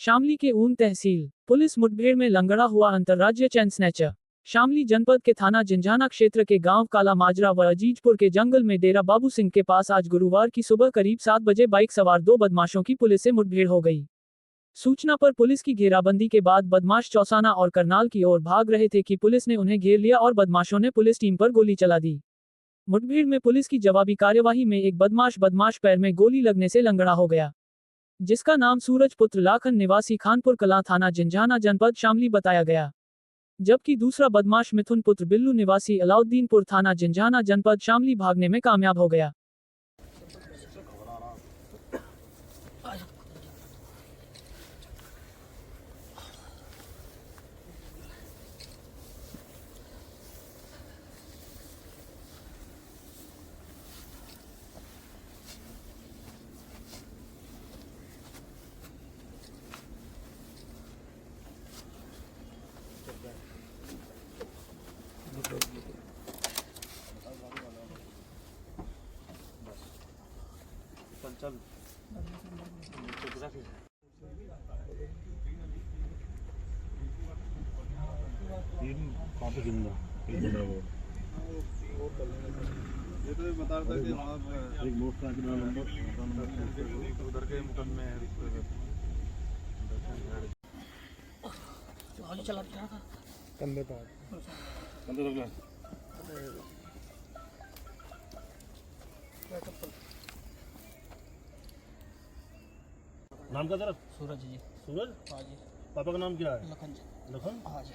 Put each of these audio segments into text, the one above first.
शामली के ऊन तहसील पुलिस मुठभेड़ में लंगड़ा हुआ अंतर्राज्य चैन स्नैचर। शामली जनपद के थाना जिंझाना क्षेत्र के गांव काला माजरा व अजीजपुर के जंगल में डेरा बाबू सिंह के पास आज गुरुवार की सुबह करीब 7 बजे बाइक सवार 2 बदमाशों की पुलिस से मुठभेड़ हो गई। सूचना पर पुलिस की घेराबंदी के बाद बदमाश चौसाना और करनाल की ओर भाग रहे थे कि पुलिस ने उन्हें घेर लिया और बदमाशों ने पुलिस टीम पर गोली चला दी। मुठभेड़ में पुलिस की जवाबी कार्यवाही में एक बदमाश पैर में गोली लगने से लंगड़ा हो गया, जिसका नाम सूरज पुत्र लाखन निवासी खानपुर कलां थाना जिंझाना जनपद शामली बताया गया, जबकि दूसरा बदमाश मिथुन पुत्र बिल्लू निवासी अलाउद्दीनपुर थाना जिंझाना जनपद शामली भागने में कामयाब हो गया। चल तीन कहाँ पे जिंदा एक बंदा वो ये तो बता रहा था कि वहाँ एक मोटर का नंबर उधर के मुकदमे है जो चला रहा था कंधे पर कंधे लग नाम क्या तेरा? सूरज जी। सूरज? हाँ जी। पापा का नाम क्या है? लखन जी। लखन? हाँ जी।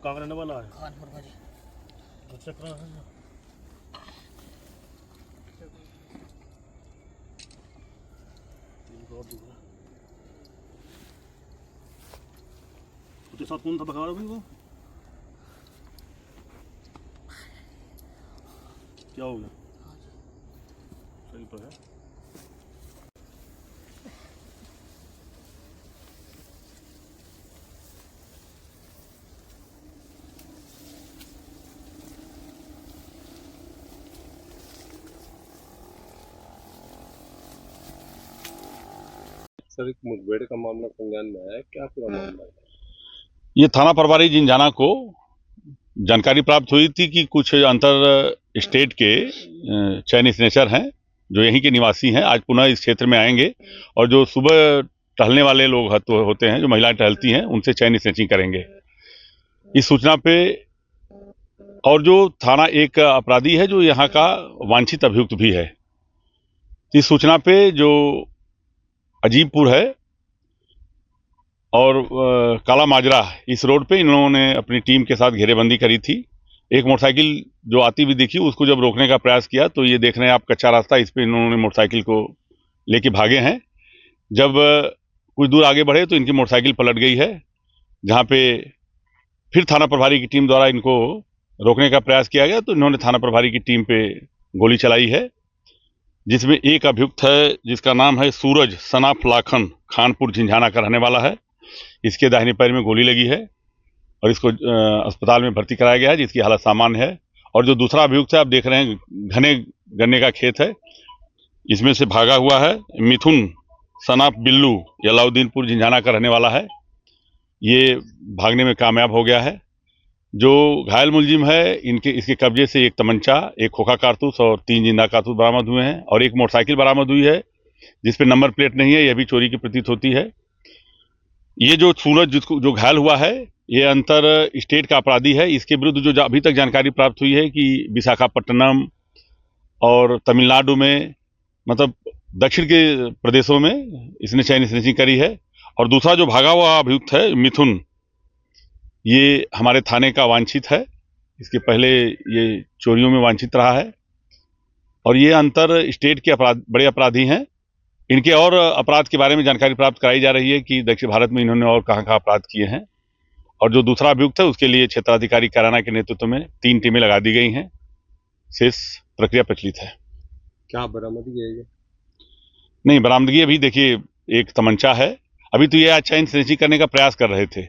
कहाँ रहने वाला है? खानपुर भाजी। अच्छा कहाँ है? उसके साथ कौन था बघार अभी वो? क्या हो गया? हाँ जी। सही तो है। सर, एक मुठभेड़ का मामला संज्ञान में आया, क्या पूरा मामला है? ये थाना प्रभारी जिंझाना को जानकारी प्राप्त हुई थी कि कुछ अंतर स्टेट के चैन स्नैचर हैं जो यहीं के निवासी हैं, आज पुनः इस क्षेत्र में आएंगे और जो सुबह टहलने वाले लोग होते हैं, जो महिलाएं टहलती हैं, उनसे चैन स्नैचिंग करेंगे। इस सूचना पे और जो थाना एक अपराधी है जो यहाँ का वांछित अभियुक्त भी है, इस सूचना पे जो अजीबपुर है और काला माजरा इस रोड पे इन्होंने अपनी टीम के साथ घेरेबंदी करी थी। एक मोटरसाइकिल जो आती हुई दिखी, उसको जब रोकने का प्रयास किया तो ये देख रहे हैं आप कच्चा रास्ता, इस पे इन्होंने मोटरसाइकिल को लेके भागे हैं। जब कुछ दूर आगे बढ़े तो इनकी मोटरसाइकिल पलट गई है, जहाँ पे फिर थाना प्रभारी की टीम द्वारा इनको रोकने का प्रयास किया गया तो इन्होंने थाना प्रभारी की टीम पे गोली चलाई है, जिसमें एक अभियुक्त है जिसका नाम है सूरज सनाफ लाखन, खानपुर जिंझाना का रहने वाला है। इसके दाहिने पैर में गोली लगी है और इसको अस्पताल में भर्ती कराया गया है, जिसकी हालत सामान्य है। और जो दूसरा अभियुक्त है, आप देख रहे हैं घने गन्ने का खेत है, इसमें से भागा हुआ है मिथुन सनाफ बिल्लू, अलाउद्दीनपुर जिंझाना का रहने वाला है। ये भागने में कामयाब हो गया है। जो घायल मुलजिम है, इसके कब्जे से एक तमंचा, एक खोखा कारतूस और 3 जिंदा कारतूस बरामद हुए हैं और एक मोटरसाइकिल बरामद हुई है जिसपे नंबर प्लेट नहीं है, यह भी चोरी की प्रतीत होती है। ये जो सूरज जो घायल हुआ है, ये अंतर स्टेट का अपराधी है। इसके विरुद्ध जो अभी तक जानकारी प्राप्त हुई है कि विशाखापट्टनम और तमिलनाडु में, मतलब दक्षिण के प्रदेशों में इसने चैन स्नैचिंग करी है। और दूसरा जो भागा हुआ अभियुक्त है मिथुन, ये हमारे थाने का वांछित है। इसके पहले ये चोरियों में वांछित रहा है और ये अंतर स्टेट के बड़े अपराधी हैं। इनके और अपराध के बारे में जानकारी प्राप्त कराई जा रही है कि दक्षिण भारत में इन्होंने और कहाँ अपराध किए हैं। और जो दूसरा अभियुक्त है, उसके लिए क्षेत्राधिकारी कैराना के नेतृत्व में 3 टीमें लगा दी गई हैं। शेष प्रक्रिया प्रचलित है। क्या बरामदगी है ये? नहीं, बरामदगी अभी देखिए, एक तमंचा है। अभी तो ये चैन स्नैचिंग करने का प्रयास कर रहे थे,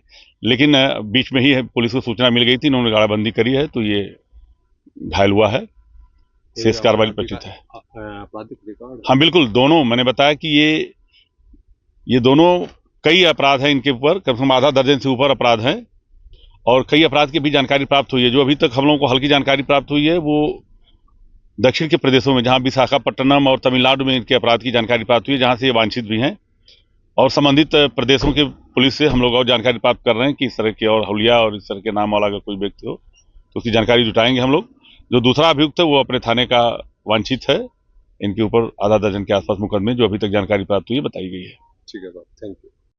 लेकिन बीच में ही पुलिस को सूचना मिल गई थी, इन्होंने घेराबंदी करी है तो ये घायल हुआ है। शेष कार्रवाई प्रचलित है। आपराधिक रिकॉर्ड? हाँ बिल्कुल, दोनों। मैंने बताया कि ये ये दोनों कई अपराध हैं इनके ऊपर, कम से कम आधा दर्जन से ऊपर अपराध हैं और कई अपराध की भी जानकारी प्राप्त हुई है। जो अभी तक हम लोगों को हल्की जानकारी प्राप्त हुई है वो दक्षिण के प्रदेशों में, जहां विशाखापट्टनम और तमिलनाडु में इनके अपराध की जानकारी प्राप्त हुई है, जहां से ये वांछित भी हैं। और संबंधित प्रदेशों के पुलिस से हम लोग और जानकारी प्राप्त कर रहे हैं कि इस तरह के और हुलिया और इस तरह के नाम वाला अगर कोई व्यक्ति हो तो उसकी जानकारी जुटाएंगे हम लोग। जो दूसरा अभियुक्त है वो अपने थाने का वांछित है। इनके ऊपर आधा दर्जन के आसपास मुकदमे जो अभी तक जानकारी प्राप्त हुई है बताई गई है। ठीक है साहब, थैंक यू।